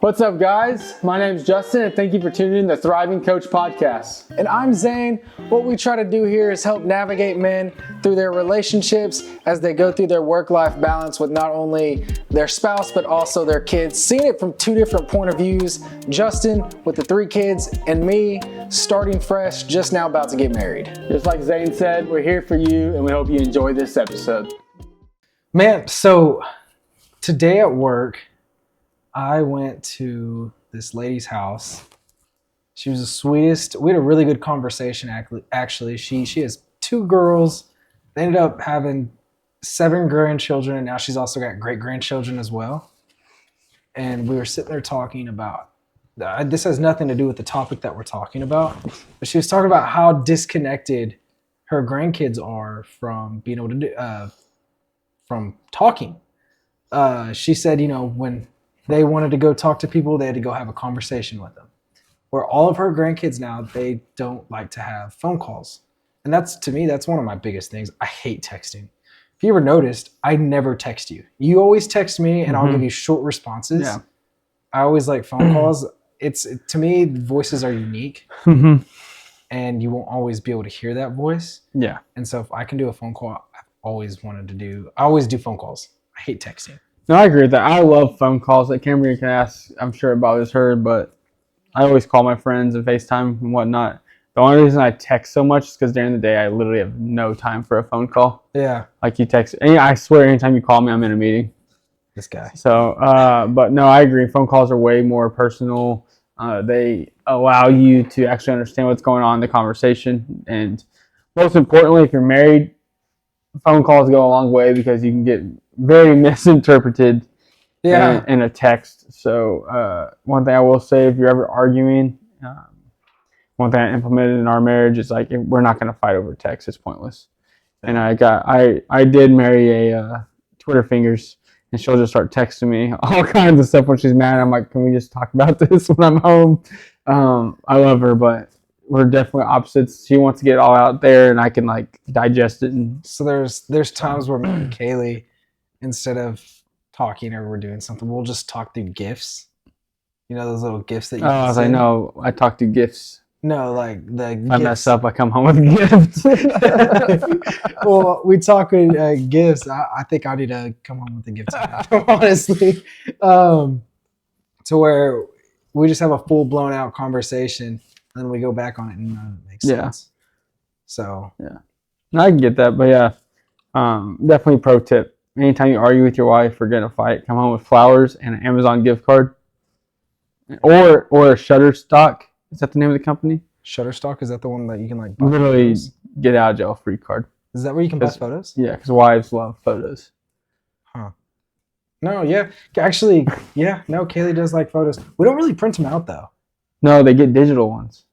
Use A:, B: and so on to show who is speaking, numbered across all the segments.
A: What's up, guys? My name's Justin, and thank you for tuning in to the Thriving Coach Podcast.
B: And I'm Zayne. What we try to do here is help navigate men through their relationships as they go through their work-life balance with not only their spouse, but also their kids. Seeing it from two different point of views. Justin with the 3 kids, and me starting fresh, just now about to get married.
A: Just like Zayne said, we're here for you, and we hope you enjoy this episode.
B: Man, so today at work, I went to this lady's house. She was the sweetest. We had a really good conversation, actually. She has 2 girls. They ended up having 7 grandchildren, and now she's also got great-grandchildren as well. And we were sitting there talking about, this has nothing to do with the topic that we're talking about, but she was talking about how disconnected her grandkids are from being able to do, from talking. She said, when they wanted to go talk to people, they had to go have a conversation with them. Where all of her grandkids now, they don't like to have phone calls. And to me, that's one of my biggest things. I hate texting. If you ever noticed, I never text you. You always text me and I'll give you short responses. Yeah. I always like phone calls. To me, voices are unique. And you won't always be able to hear that voice.
A: Yeah.
B: And so if I can do a phone call, I always do phone calls. I hate texting.
A: No, I agree with that. I love phone calls. Like Cameron can ask, I'm sure it bothers her, but I always call my friends and FaceTime and whatnot. The only reason I text so much is because during the day I literally have no time for a phone call. Yeah. Like you text, and I swear anytime you call me, I'm in a meeting.
B: This guy.
A: So, but no, I agree. Phone calls are way more personal. They allow you to actually understand what's going on in the conversation. And most importantly, if you're married, phone calls go a long way because you can get very misinterpreted in a text. So one thing I will say, if you're ever arguing, one thing I implemented in our marriage is like, we're not going to fight over text. It's pointless. And I did marry a Twitter fingers, and she'll just start texting me all kinds of stuff when she's mad. I'm like, can we just talk about this when I'm home? I love her, but we're definitely opposites. She wants to get it all out there, and I can like digest it. And
B: so there's times where me and Kaylee, instead of talking or we're doing something, we'll just talk through GIFs. You know those little GIFs that you can
A: send? I know. I talk through GIFs.
B: No, like the
A: if I mess up, I come home with a gift.
B: Well, we talk with gifts. I think I need to come home with a gift, honestly. To where we just have a full blown out conversation, and then we go back on it, and it makes sense. So
A: yeah, I can get that, but yeah, definitely pro tip. Anytime you argue with your wife or get in a fight, come home with flowers and an Amazon gift card, or a Shutterstock. Is that the name of the company?
B: Shutterstock? Is that the one that you can like buy
A: literally
B: photos?
A: Get out of jail free card?
B: Is that where you can buy photos?
A: Yeah, because wives love photos.
B: Huh. No, yeah. Actually, yeah. No, Kaylee does like photos. We don't really print them out though.
A: No, they get digital ones.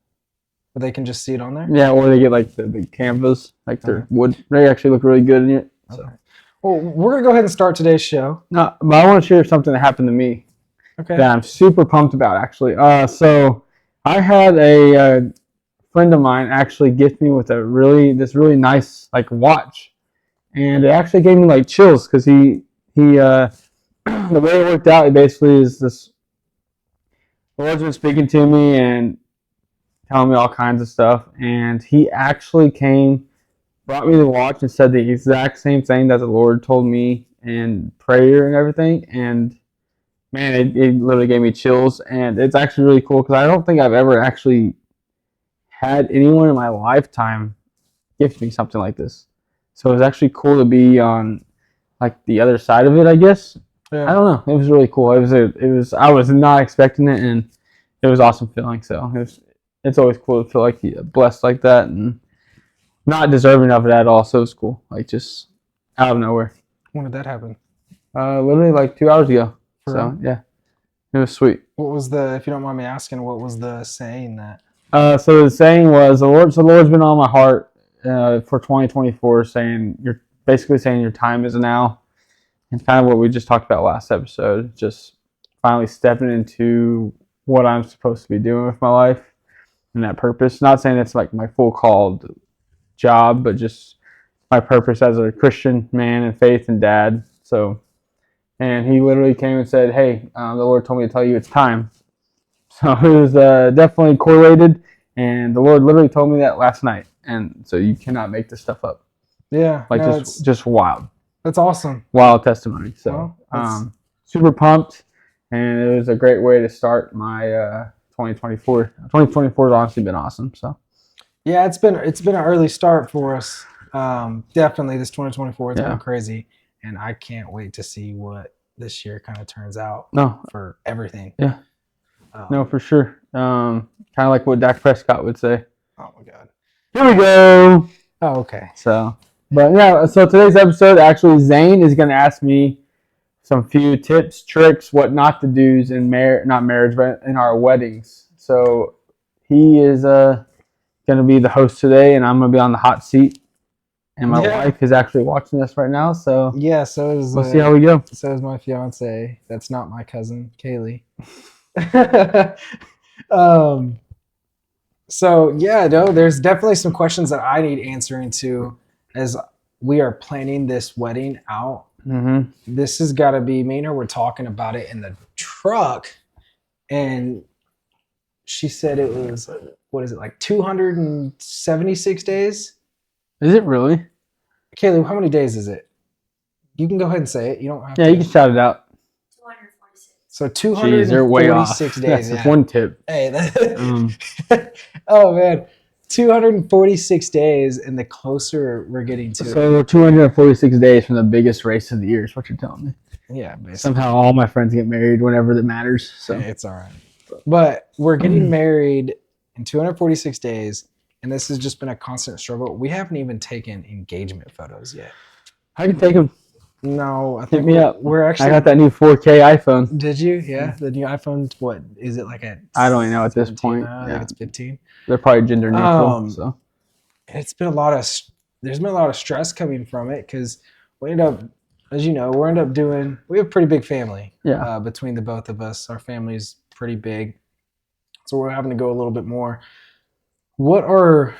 B: But they can just see it on there?
A: Yeah, or they get like the canvas, like their wood. They actually look really good in it. So.
B: Okay. Well, we're going to go ahead and start today's show.
A: No, but I want to share something that happened to me.
B: Okay.
A: That I'm super pumped about, actually. So I had a friend of mine actually gift me with this really nice like watch, and it actually gave me like chills because he the way it worked out, it basically is this. The Lord's been speaking to me and telling me all kinds of stuff, and he actually brought me the watch and said the exact same thing that the Lord told me in prayer and everything, and man, it literally gave me chills, and it's actually really cool because I don't think I've ever actually had anyone in my lifetime gift me something like this. So it was actually cool to be on like the other side of it, I guess. Yeah. I don't know. It was really cool. I was not expecting it, and it was awesome feeling. So it's always cool to feel like blessed like that and not deserving of it at all. So it was cool, like just out of nowhere.
B: When did that happen?
A: Literally like 2 hours ago. So yeah, it was sweet.
B: What was if you don't mind me asking, what was the saying that?
A: So the saying was, the Lord's been on my heart for 2024, you're basically saying your time is now. It's kind of what we just talked about last episode, just finally stepping into what I'm supposed to be doing with my life and that purpose. Not saying it's like my full called job, but just my purpose as a Christian man and faith and dad. So and he literally came and said, "Hey, the Lord told me to tell you it's time." So it was definitely correlated, and the Lord literally told me that last night. And so you cannot make this stuff up.
B: Yeah,
A: Like
B: no,
A: just wild,
B: that's awesome.
A: wild testimony. So
B: Well,
A: super pumped, and it was a great way to start my 2024. 2024 has honestly been awesome. So
B: yeah, it's been an early start for us. Definitely, this 2024 has
A: yeah,
B: been crazy, and I can't wait to see what this year kind of turns out
A: no,
B: for everything.
A: yeah, no, for sure. Kind of like what Dak Prescott would say.
B: Oh my God.
A: Here we go.
B: Oh, okay.
A: So, but yeah, so today's episode, actually, Zayne is going to ask me some few tips, tricks, what not to do's in not marriage, but in our weddings. So he is going to be the host today, and I'm going to be on the hot seat. And my wife is actually watching this right now, so
B: yeah. So is
A: we'll see how we go.
B: so is my fiance. That's not my cousin, Kaylee. um. So yeah, no, there's definitely some questions that I need answering to as we are planning this wedding out.
A: Mm-hmm.
B: This has got to be me and her. We're talking about it in the truck, and she said it was what is it like 276 days?
A: Is it really?
B: Kaylee, how many days is it? You can go ahead and say it. You don't have
A: Yeah,
B: to.
A: you can shout it out.
C: 246.
B: So
A: Jeez, they're way off.
B: 246 days.
A: That's
B: Yeah.
A: just one tip.
B: Hey, oh man, 246 days, and the closer we're getting to
A: So we're 246 days from the biggest race of the year is what you're telling me.
B: yeah, basically.
A: Somehow all my friends get married whenever that matters. So
B: It's all right. But we're getting married in 246 days, and this has just been a constant struggle. We haven't even taken engagement photos yet.
A: I can take them.
B: No, I
A: Hit
B: think
A: me up.
B: we're actually.
A: I got that new 4K iPhone.
B: Did you? Yeah, the new iPhone. What is it like?
A: I don't even know at this
B: 17
A: point.
B: now? I
A: Yeah.
B: think it's 15.
A: They're probably gender neutral. So
B: It's been a lot of. There's been a lot of stress coming from it because we end up, as you know, we have a pretty big family.
A: yeah.
B: Between the both of us, our family's pretty big, so we're having to go a little bit more. What are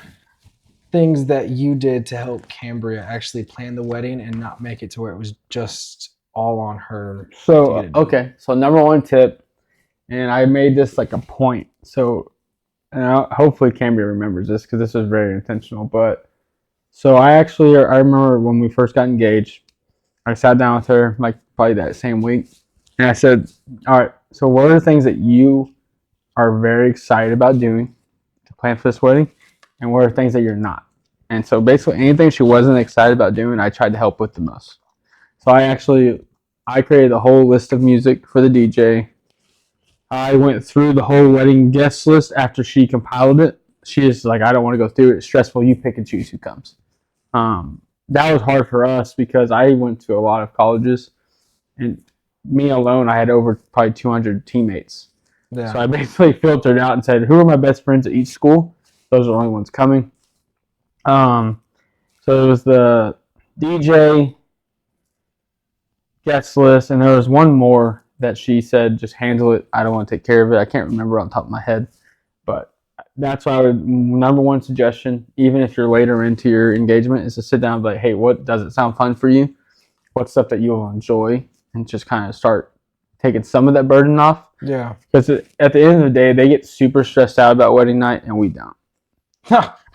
B: things that you did to help Cambria actually plan the wedding and not make it to where it was just all on her?
A: So okay. So number one tip, and I made this like a point. So and hopefully Cambria remembers this because this was very intentional. But so I remember when we first got engaged, I sat down with her like probably that same week, and I said, "All right. So what are the things that you are very excited about doing to plan for this wedding, and what are things that you're not?" And so basically anything she wasn't excited about doing, I tried to help with the most. So I created a whole list of music for the DJ. I went through the whole wedding guest list after she compiled it. She is like, I don't want to go through it. It's stressful. You pick and choose who comes. That was hard for us because I went to a lot of colleges, and me alone, I had over probably 200 teammates.
B: Yeah.
A: So I basically filtered out and said, who are my best friends at each school? Those are the only ones coming. So it was the DJ, guest list, and there was one more that she said, just handle it. I don't want to take care of it. I can't remember on top of my head. But that's why number one suggestion, even if you're later into your engagement, is to sit down and be like, hey, what does it sound fun for you? What's stuff that you'll enjoy? And just kind of start taking some of that burden off.
B: Yeah.
A: Because at the end of the day, they get super stressed out about wedding night, and we don't.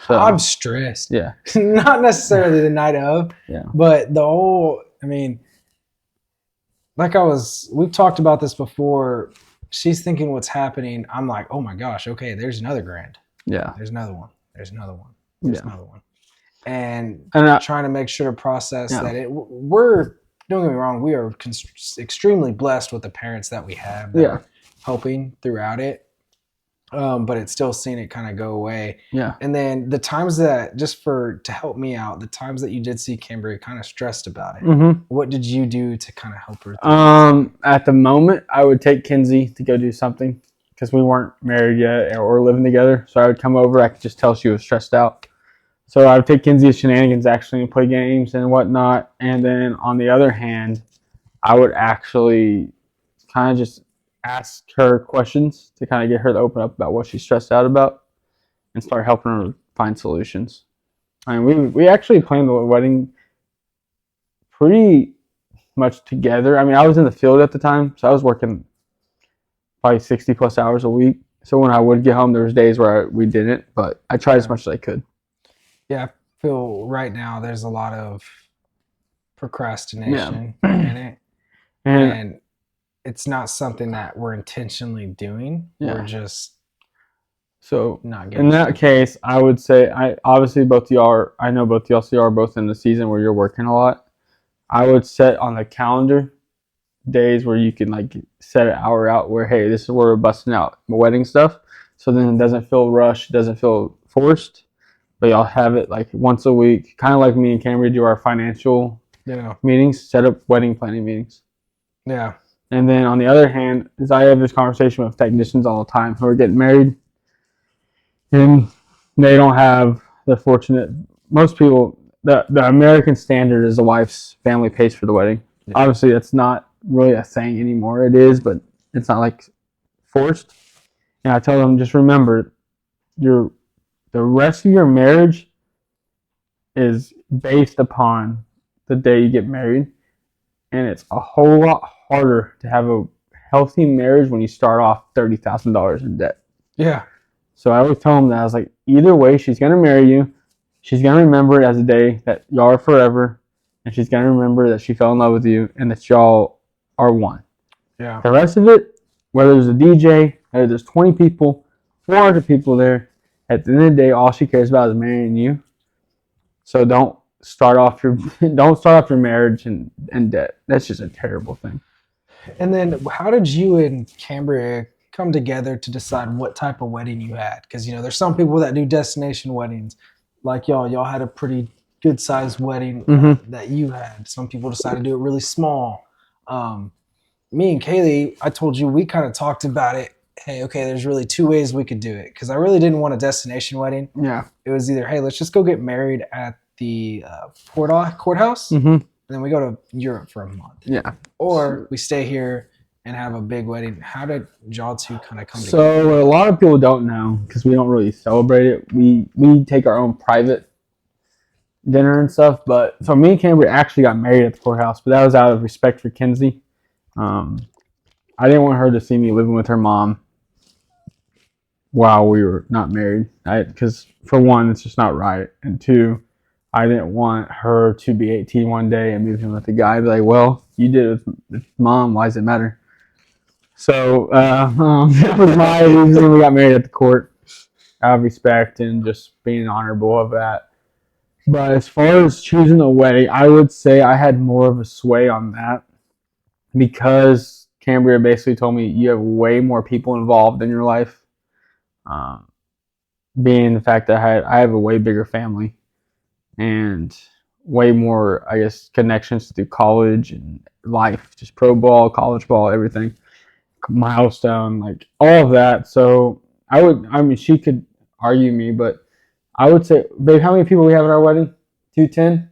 A: So,
B: I'm stressed.
A: yeah.
B: Not necessarily the night of,
A: Yeah.
B: but the whole, I mean, we've talked about this before. She's thinking what's happening. I'm like, oh my gosh, okay, there's another grand.
A: Yeah.
B: There's another one. There's another one. There's another one. And trying to make sure to process that don't get me wrong, we are extremely blessed with the parents that we have that are helping throughout it. But it's still seeing it kind of go away.
A: Yeah.
B: And then the times that, to help me out, the times that you did see Cambria kind of stressed about it, what did you do to kind of help her?
A: At the moment, I would take Kinsey to go do something because we weren't married yet or living together. So I would come over. I could just tell she was stressed out. So I would take Kinsey to shenanigans actually and play games and whatnot. And then on the other hand, I would actually kind of just ask her questions to kind of get her to open up about what she's stressed out about and start helping her find solutions. I mean, we actually planned the wedding pretty much together. I mean, I was in the field at the time, so I was working probably 60 plus hours a week. So when I would get home, there was days where we didn't, but I tried as much as I could.
B: Yeah, I feel right now there's a lot of procrastination in it. And it's not something that we're intentionally doing. We're just not getting
A: in that case, I would say I obviously both of y'all are, I know both of y'all are both in the season where you're working a lot. I would set on the calendar days where you can like set an hour out where, hey, this is where we're busting out my wedding stuff. So then it doesn't feel rushed, doesn't feel forced. But y'all have it like once a week, kind of like me and Cambria do our financial meetings, set up wedding planning meetings.
B: Yeah.
A: And then on the other hand, is I have this conversation with technicians all the time who are getting married, and they don't have the fortunate. Most people, the American standard is the wife's family pays for the wedding. Yeah. Obviously, that's not really a thing anymore. It is, but it's not like forced. And I tell them, just remember, the rest of your marriage is based upon the day you get married, and it's a whole lot harder to have a healthy marriage when you start off $30,000 in debt.
B: Yeah.
A: So I always tell them that I was like, either way, she's gonna marry you. She's gonna remember it as a day that y'all are forever, and she's gonna remember that she fell in love with you and that y'all are one.
B: Yeah.
A: The rest of it, whether there's a DJ, whether there's 20 people, 400 people there, at the end of the day, all she cares about is marrying you. So don't start off your marriage in debt. That's just a terrible thing.
B: And then how did you and Cambria come together to decide what type of wedding you had? Because there's some people that do destination weddings, like y'all had a pretty good sized wedding that you had. Some people decided to do it really small. Me and Kaylee, I told you, we kind of talked about it. Hey, okay, there's really two ways we could do it, because I really didn't want a destination wedding.
A: Yeah,
B: it was either, hey, let's just go get married at the courthouse, and then we go to Europe for a month.
A: Yeah,
B: or we stay here and have a big wedding. How did y'all two kind of come together?
A: So what a lot of people don't know, because we don't really celebrate it, we take our own private dinner and stuff. But so me and Cambria actually got married at the courthouse, but that was out of respect for Kinsey. I didn't want her to see me living with her mom while we were not married. Because for one, it's just not right, and two, I didn't want her to be 18 one day and move in with a guy and be like, well, you did it with mom, why does it matter? So that was my reason we got married at the court, out of respect and just being honorable of that. But as far as choosing a wedding, I would say I had more of a sway on that, because Cambria basically told me you have way more people involved in your life. Being the fact that I have a way bigger family and way more, I guess, connections through college and life, just pro ball, college ball, everything, milestone, like all of that. So she could argue me, but I would say, babe, how many people we have at our wedding? 210,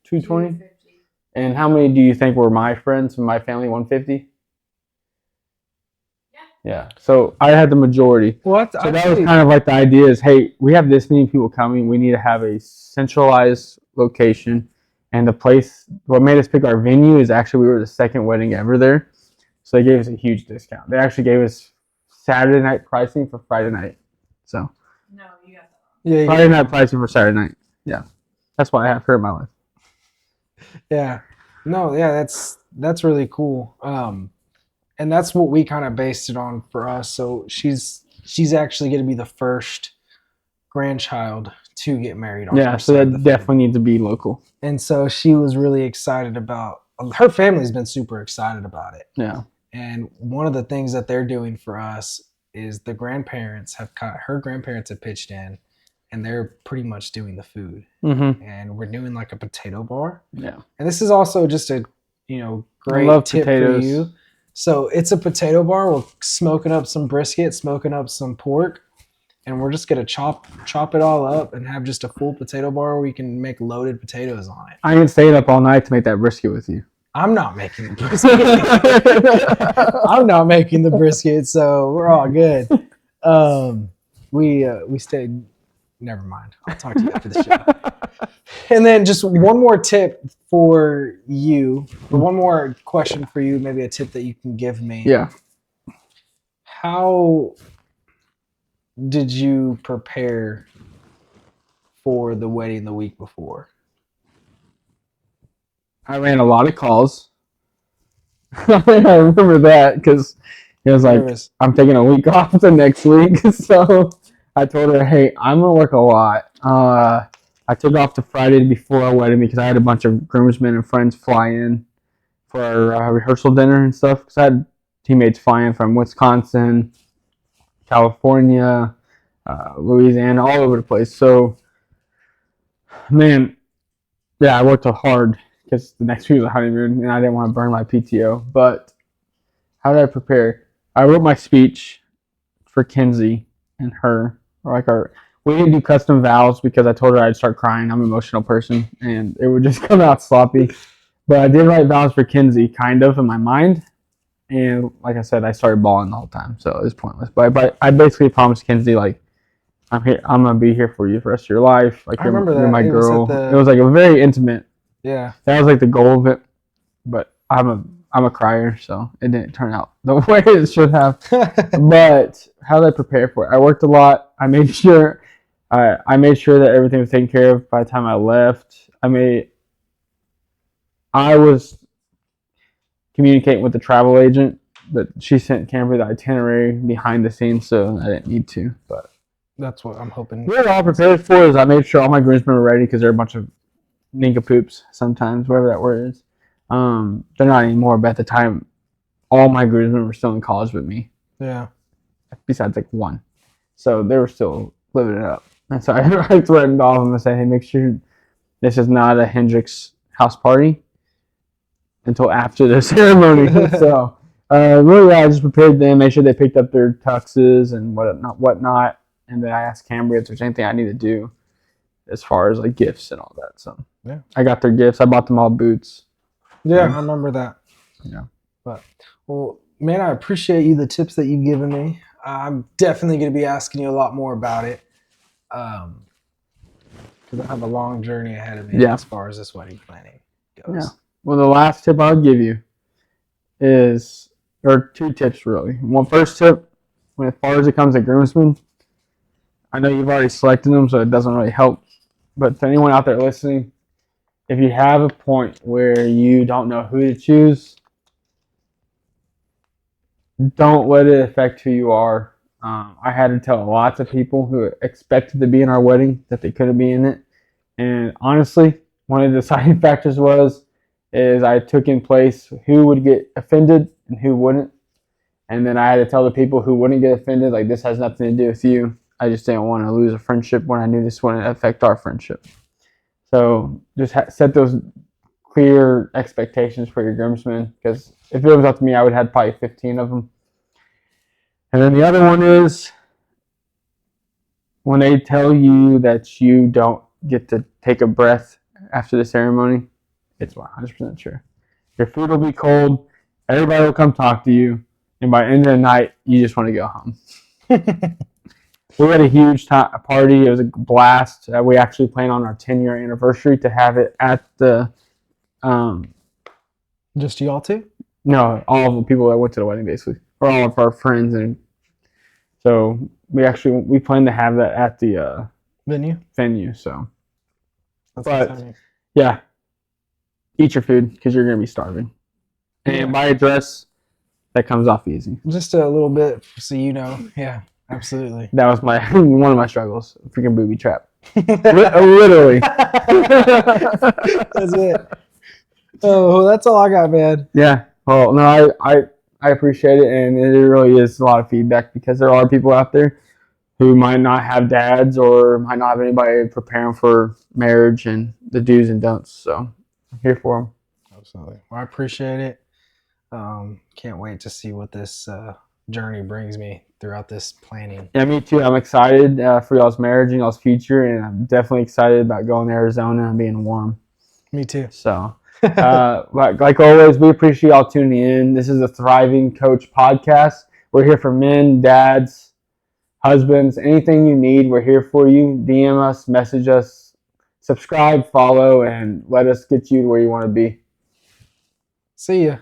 A: 220? And how many do you think were my friends from my family? 150? Yeah. So I had the majority.
B: What?
A: So that was kind of like the idea is, hey, we have this many people coming. We need to have a centralized location. And the place, what made us pick our venue is actually we were the second wedding ever there. So they gave us a huge discount. They actually gave us Saturday night pricing for Friday night. So.
C: No, you got that wrong.
A: Yeah, Friday night pricing for Saturday night. Yeah. That's why I have her in my life.
B: Yeah. No, yeah, that's really cool. And that's what we kind of based it on for us. So she's actually going to be the first grandchild to get married on
A: her so that definitely needs to be local.
B: And so she was really excited about, her family's been super excited about it.
A: Yeah.
B: And one of the things that they're doing for us is her grandparents have pitched in, and they're pretty much doing the food. And we're doing like a potato bar.
A: Yeah.
B: And this is also just a, great tip for you. So it's a potato bar. We're smoking up some brisket, smoking up some pork, and we're just gonna chop it all up and have just a full potato bar where we can make loaded potatoes on it.
A: I ain't staying up all night to make that brisket with you.
B: I'm not making the brisket. I'm not making the brisket, so we're all good. We stayed. Never mind. I'll talk to you after the show. And then just one more tip for you, or one more question for you, maybe a tip that you can give me.
A: Yeah.
B: How did you prepare for the wedding the week before?
A: I ran a lot of calls. I remember that because it was like,
B: Nervous.
A: I'm taking a week off the next week. So I told her, hey, I'm going to work a lot. I took off the Friday before our wedding because I had a bunch of groomsmen and friends fly in for our rehearsal dinner and stuff. Because I had teammates flying from Wisconsin, California, Louisiana, all over the place. So, man, yeah, I worked hard because the next week was a honeymoon and I didn't want to burn my PTO. But how did I prepare? I wrote my speech for Kinsey and her. We didn't do custom vows because I told her I'd start crying. I'm an emotional person and it would just come out sloppy. But I did write vows for Kinsey, kind of, in my mind. And like I said, I started bawling the whole time, so it was pointless. But I basically promised Kinsey, like, I'm here. I'm gonna be here for you for the rest of your life. Like,
B: I remember
A: you're
B: that.
A: my
B: It was at
A: girl.
B: the-
A: It was like a very intimate.
B: Yeah.
A: That was like the goal of it. But I'm a crier, so it didn't turn out the way it should have. But how did I prepare for it? I worked a lot. I made sure that everything was taken care of by the time I left. I was communicating with the travel agent, but she sent Camber the itinerary behind the scenes, so I didn't need to. But
B: That's what I'm hoping.
A: what I all prepared for is I made sure all my groomsmen were ready because they're a bunch of nincompoops sometimes, whatever that word is. They're not anymore, but at the time, all my groomsmen were still in college with me.
B: Yeah.
A: Besides like one. So they were still living it up. And so I threatened all of them and said, hey, make sure this is not a Hendrix house party until after the ceremony. So really, I just prepared them, made sure they picked up their tuxes and whatnot. And then I asked Cambria if there's anything I need to do as far as like gifts and all that. So
B: yeah,
A: I got their gifts. I bought them all boots.
B: Yeah, I remember that.
A: Yeah.
B: But, well, man, I appreciate the tips that you've given me. I'm definitely going to be asking you a lot more about it. Because I have a long journey ahead of me as far as this wedding planning goes.
A: Yeah. Well, the last tip I'll give you is, or two tips really. One first tip, as far as it comes to groomsmen, I know you've already selected them, so it doesn't really help. But to anyone out there listening, if you have a point where you don't know who to choose, don't let it affect who you are. I had to tell lots of people who expected to be in our wedding that they couldn't be in it. And honestly, one of the deciding factors is I took in place who would get offended and who wouldn't. And then I had to tell the people who wouldn't get offended, like, this has nothing to do with you. I just didn't want to lose a friendship when I knew this wouldn't affect our friendship. So just set those clear expectations for your groomsmen, because if it was up to me, I would have had probably 15 of them. And then the other one is when they tell you that you don't get to take a breath after the ceremony, it's 100% true. Your food will be cold, everybody will come talk to you, and by the end of the night, you just want to go home. We had a huge party. It was a blast. We actually planned on our 10-year anniversary to have it at the...
B: Just y'all two?
A: No, all of the people that went to the wedding, basically, or all of our friends, and so we plan to have that at the venue. So, yeah, eat your food because you're gonna be starving, and buy a dress that comes off easy.
B: Just a little bit, so you know. Yeah, absolutely.
A: That was one of my struggles. Freaking booby trap, literally.
B: That's it. Oh, that's all I got, man.
A: Yeah. Well, no, I appreciate it, and it really is a lot of feedback because there are people out there who might not have dads or might not have anybody preparing for marriage and the do's and don'ts. So I'm here for them.
B: Absolutely. Well, I appreciate it. Can't wait to see what this journey brings me throughout this planning.
A: Yeah, me too. I'm excited for y'all's marriage and y'all's future, and I'm definitely excited about going to Arizona and being warm.
B: Me too.
A: So. Like always, we appreciate y'all tuning in. This is a Thriving Coach podcast. We're here for men, dads, husbands, anything you need. We're here for you. DM us, message us, subscribe, follow, and let us get you to where you want to be.
B: See ya.